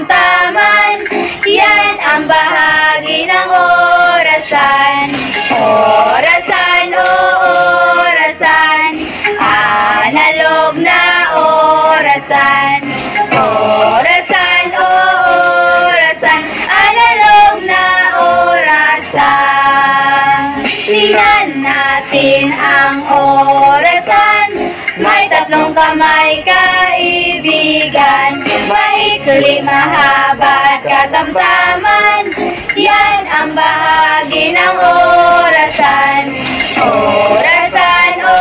katamtaman. Yan ang bahagi ng orasan. Orasan o orasan, analog na orasan. Orasan o orasan, analog na orasan. Tingnan natin ang orasan. May tatlong kamay, kaibigan. Maikli, mahaba at katamtaman. Yan ang bahagi ng orasan. Orasan o